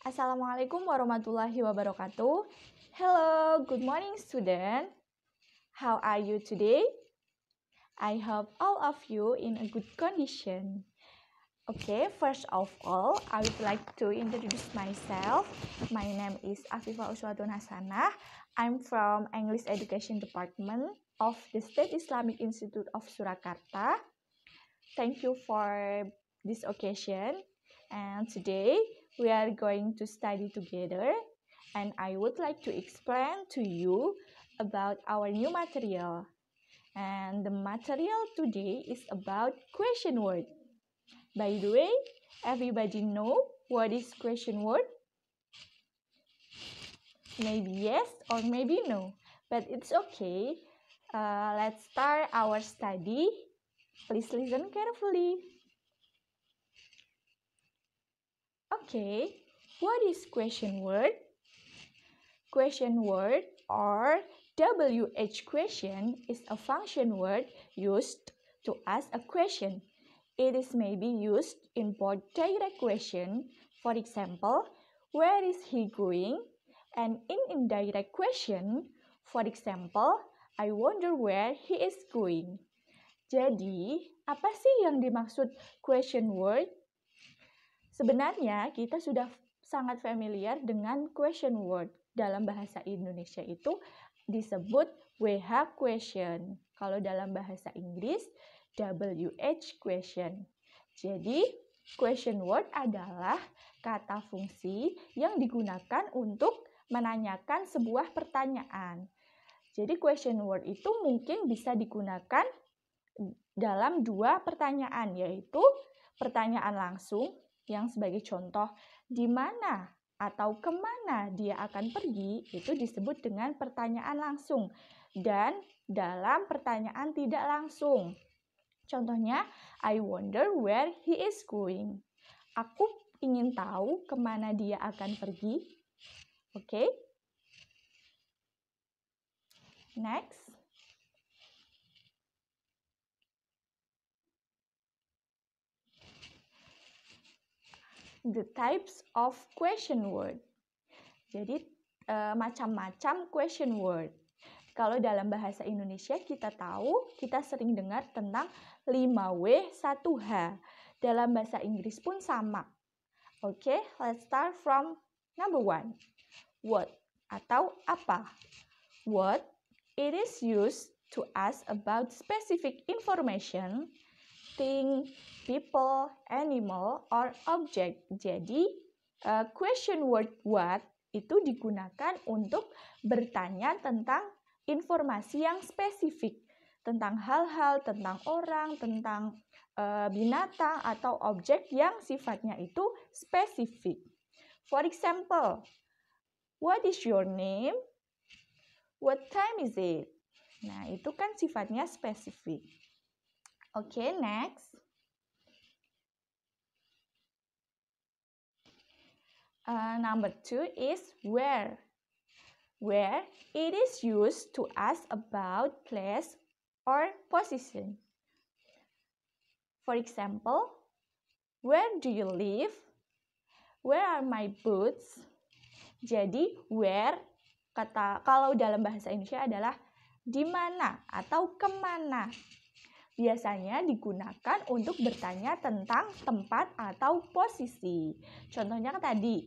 Assalamualaikum warahmatullahi wabarakatuh. Hello, good morning student. How are you today? I hope all of you in a good condition. Okay, first of all, I would like to introduce myself. My name is Afifah Uswatun Hasanah. I'm from English Education Department of the State Islamic Institute of Surakarta. Thank you for this occasion. And today we are going to study together, and I would like to explain to you about our new material. And the material today is about question word. By the way, everybody know what is question word? Maybe yes or maybe no, but it's okay. Let's start our study. Please listen carefully. Okay, what is question word? Question word or WH question is a function word used to ask a question. It is maybe used in both direct question, for example, where is he going? And in indirect question, for example, I wonder where he is going. Jadi, apa sih yang dimaksud question word? Sebenarnya kita sudah sangat familiar dengan question word. Dalam bahasa Indonesia itu disebut WH question. Kalau dalam bahasa Inggris, WH question. Jadi, question word adalah kata fungsi yang digunakan untuk menanyakan sebuah pertanyaan. Jadi, question word itu mungkin bisa digunakan dalam dua pertanyaan, yaitu pertanyaan langsung, yang sebagai contoh, di mana atau kemana dia akan pergi, itu disebut dengan pertanyaan langsung. Dan dalam pertanyaan tidak langsung, contohnya, I wonder where he is going. Aku ingin tahu kemana dia akan pergi. Oke. Next. The types of question word. Jadi, macam-macam question word. Kalau dalam bahasa Indonesia kita tahu, kita sering dengar tentang 5W 1H. Dalam bahasa Inggris pun sama. Oke, let's start from number 1. What atau apa. What, it is used to ask about specific information, thing, people, animal, or object. Jadi, question word what itu digunakan untuk bertanya tentang informasi yang spesifik, tentang hal-hal, tentang orang, tentang binatang atau objek yang sifatnya itu spesifik. For example, what is your name? What time is it? Nah, itu kan sifatnya spesifik. Oke, next. Number 2 is where. Where, it is used to ask about place or position. For example, where do you live? Where are my boots? Jadi, where, kalau dalam bahasa Indonesia adalah di mana atau kemana. Biasanya digunakan untuk bertanya tentang tempat atau posisi. Contohnya tadi,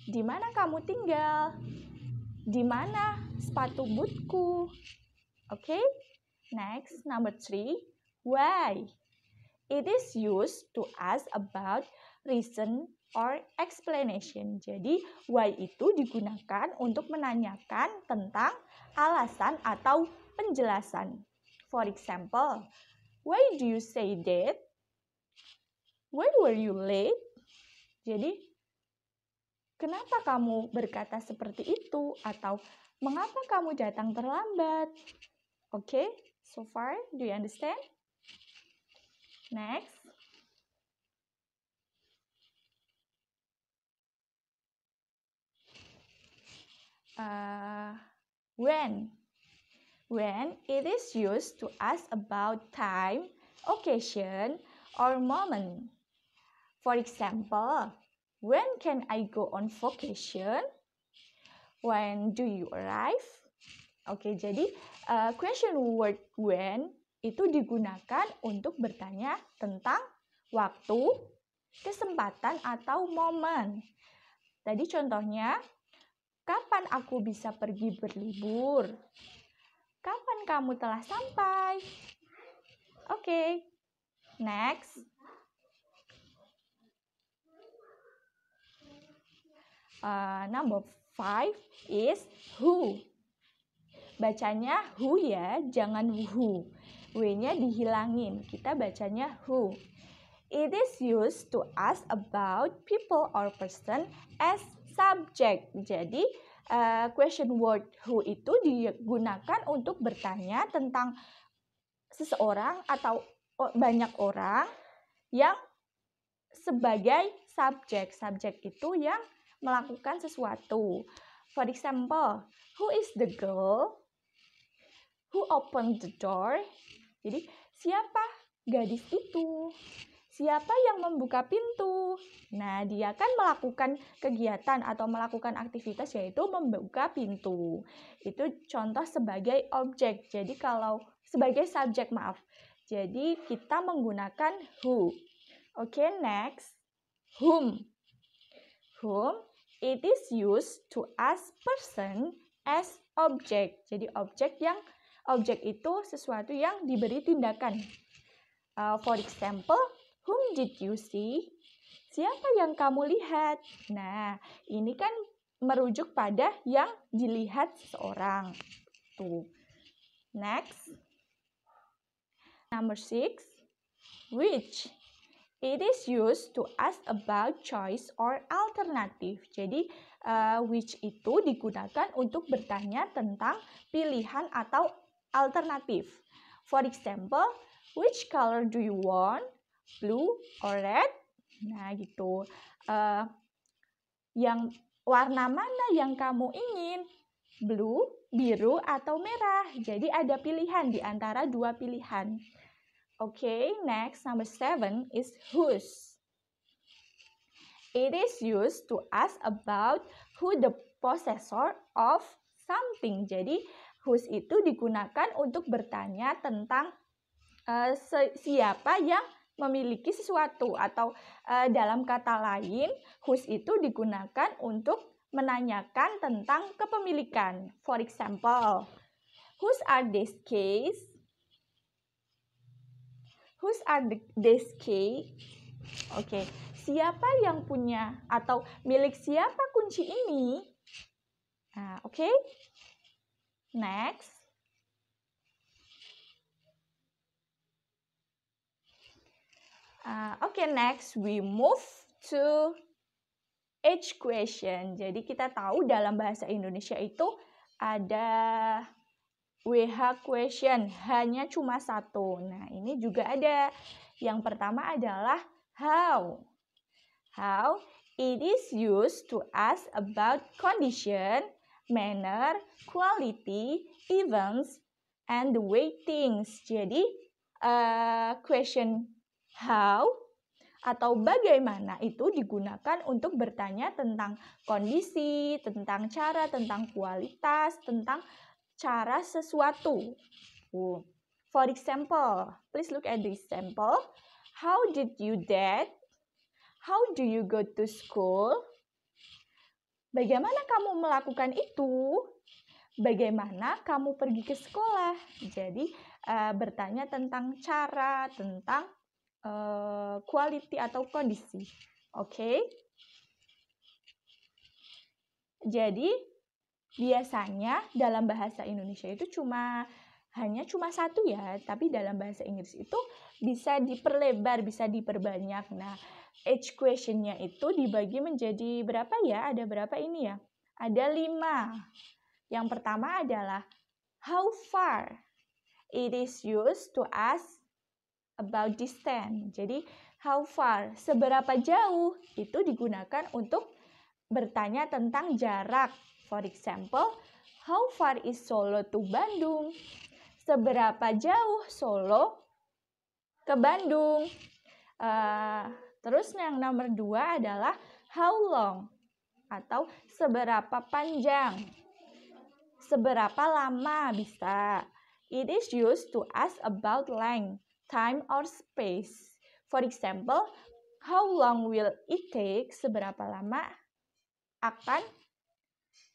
di mana kamu tinggal? Di mana sepatu bootku? Oke, next, number 3, why. It is used to ask about reason or explanation. Jadi, why itu digunakan untuk menanyakan tentang alasan atau penjelasan. For example, why do you say that? Why were you late? Jadi, kenapa kamu berkata seperti itu? Atau, mengapa kamu datang terlambat? Okay, so far, do you understand? Next. When. When, it is used to ask about time, occasion, or moment. For example, When can I go on vacation? When do you arrive? Oke, jadi question word when itu digunakan untuk bertanya tentang waktu, kesempatan, atau momen. Tadi contohnya, kapan aku bisa pergi berlibur? Kapan kamu telah sampai? Oke, next. Number 5 is who. Bacanya who ya, jangan who. W-nya dihilangin, kita bacanya who. It is used to ask about people or person as subject. Jadi, question word who itu digunakan untuk bertanya tentang seseorang atau banyak orang yang sebagai subjek. Subjek itu yang melakukan sesuatu. For example, who is the girl? Who opened the door? Jadi, siapa gadis itu? Siapa yang membuka pintu? Nah, dia kan melakukan kegiatan atau melakukan aktivitas yaitu membuka pintu. Itu contoh sebagai objek. Jadi kalau sebagai subjek, maaf. Jadi kita menggunakan who. Oke, next. Whom. Whom, it is used to ask person as object. Jadi objek itu sesuatu yang diberi tindakan. For example, whom did you see? Siapa yang kamu lihat? Nah, ini kan merujuk pada yang dilihat seseorang. Tuh. Next. Number 6. Which. It is used to ask about choice or alternative. Jadi, which itu digunakan untuk bertanya tentang pilihan atau alternatif. For example, which color do you want? Blue or red? Nah, gitu. Yang warna mana yang kamu ingin? Blue, biru, atau merah? Jadi ada pilihan di antara dua pilihan. Okay, next, number 7 is whose. It is used to ask about who the possessor of something. Jadi, whose itu digunakan untuk bertanya tentang siapa yang memiliki sesuatu. Atau dalam kata lain, whose itu digunakan untuk menanyakan tentang kepemilikan. For example, whose are these keys? Whose are these keys? Oke, siapa yang punya atau milik siapa kunci ini? Nah, oke. Next. Next we move to each question. Jadi kita tahu dalam bahasa Indonesia itu ada WH question, hanya cuma satu. Nah, ini juga ada. Yang pertama adalah how. How, it is used to ask about condition, manner, quality, events, and the way things. Jadi, question how atau bagaimana itu digunakan untuk bertanya tentang kondisi, tentang cara, tentang kualitas, tentang cara sesuatu. For example, please look at this example. How did you date? How do you go to school? Bagaimana kamu melakukan itu? Bagaimana kamu pergi ke sekolah? Jadi, bertanya tentang cara, tentang quality atau kondisi. Oke? Jadi, biasanya dalam bahasa Indonesia itu hanya cuma satu ya, tapi dalam bahasa Inggris itu bisa diperlebar, bisa diperbanyak. Nah, each question-nya itu dibagi menjadi berapa ya? Ada berapa ini ya? Ada 5. Yang pertama adalah how far. It is used to ask about distance. Jadi, how far, seberapa jauh, itu digunakan untuk bertanya tentang jarak. For example, how far is Solo to Bandung? Seberapa jauh Solo ke Bandung? Terus yang nomor 2 adalah how long atau seberapa panjang. Seberapa lama bisa. It is used to ask about length, time, or space. For example, how long will it take? Seberapa lama akan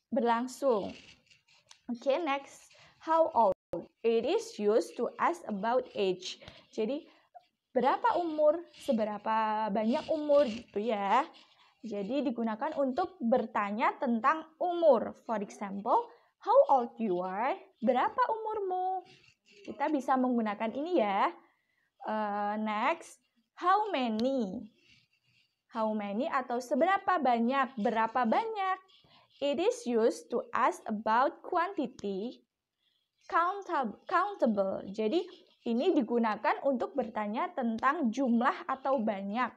berlangsung. Okay, next. How old? It is used to ask about age. Jadi, berapa umur? Seberapa banyak umur gitu ya. Jadi, digunakan untuk bertanya tentang umur. For example, how old you are? Berapa umurmu? Kita bisa menggunakan ini ya. Next, how many? How many atau seberapa banyak? Berapa banyak? It is used to ask about quantity, countable. Jadi ini digunakan untuk bertanya tentang jumlah atau banyak.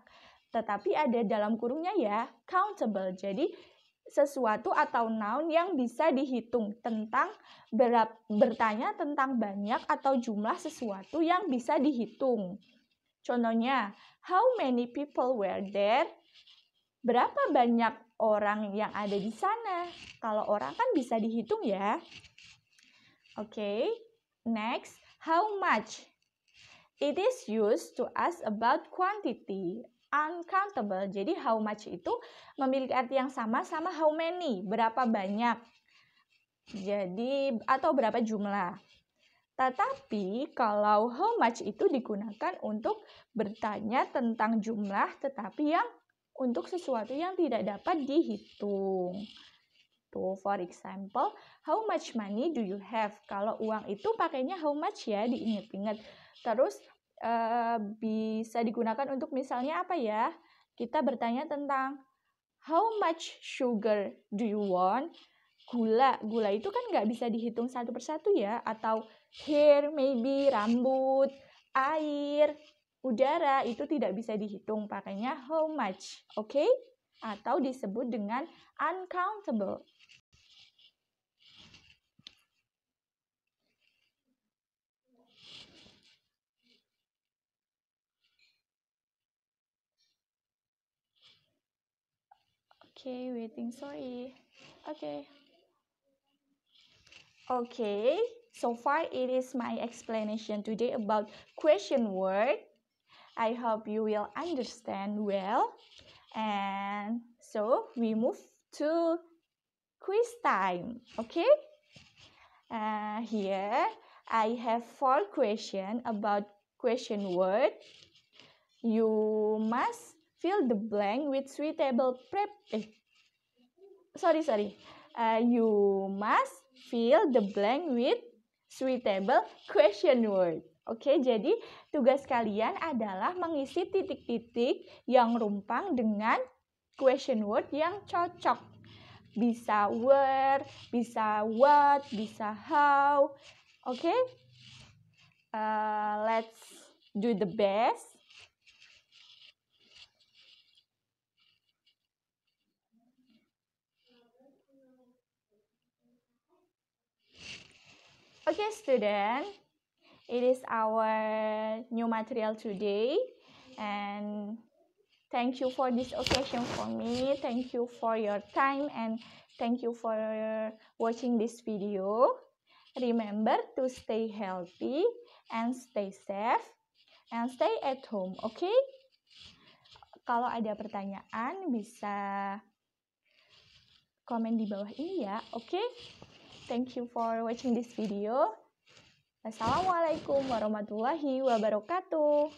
Tetapi ada dalam kurungnya ya, countable. Jadi sesuatu atau noun yang bisa dihitung tentang bertanya tentang banyak atau jumlah sesuatu yang bisa dihitung. Contohnya, how many people were there? Berapa banyak orang yang ada di sana? Kalau orang kan bisa dihitung ya. Okay, next, how much? It is used to ask about quantity, uncountable. Jadi how much itu memiliki arti yang sama how many, berapa banyak. Jadi atau berapa jumlah. Tetapi kalau how much itu digunakan untuk bertanya tentang jumlah tetapi yang untuk sesuatu yang tidak dapat dihitung. Tuh, for example, how much money do you have? Kalau uang itu pakainya how much ya, diingat-ingat. Terus bisa digunakan untuk misalnya apa ya? Kita bertanya tentang how much sugar do you want? Gula itu kan nggak bisa dihitung satu persatu ya. Atau hair, maybe, rambut, air, udara itu tidak bisa dihitung, pakainya how much, okay? Atau disebut dengan uncountable. Okay, waiting, sorry. Okay, so far it is my explanation today about question word. I hope you will understand well. And so we move to quiz time, okay? Here I have 4 questions about question word. You must fill the blank with suitable you must fill the blank with suitable question word. Oke, jadi tugas kalian adalah mengisi titik-titik yang rumpang dengan question word yang cocok. Bisa where, bisa what, bisa how. Oke? Let's do the best. Okay, student. It is our new material today, and thank you for this occasion for me. Thank you for your time and thank you for watching this video. Remember to stay healthy and stay safe and stay at home, okay? Kalau ada pertanyaan bisa komen di bawah ini ya, okay? Thank you for watching this video. Assalamualaikum warahmatullahi wabarakatuh.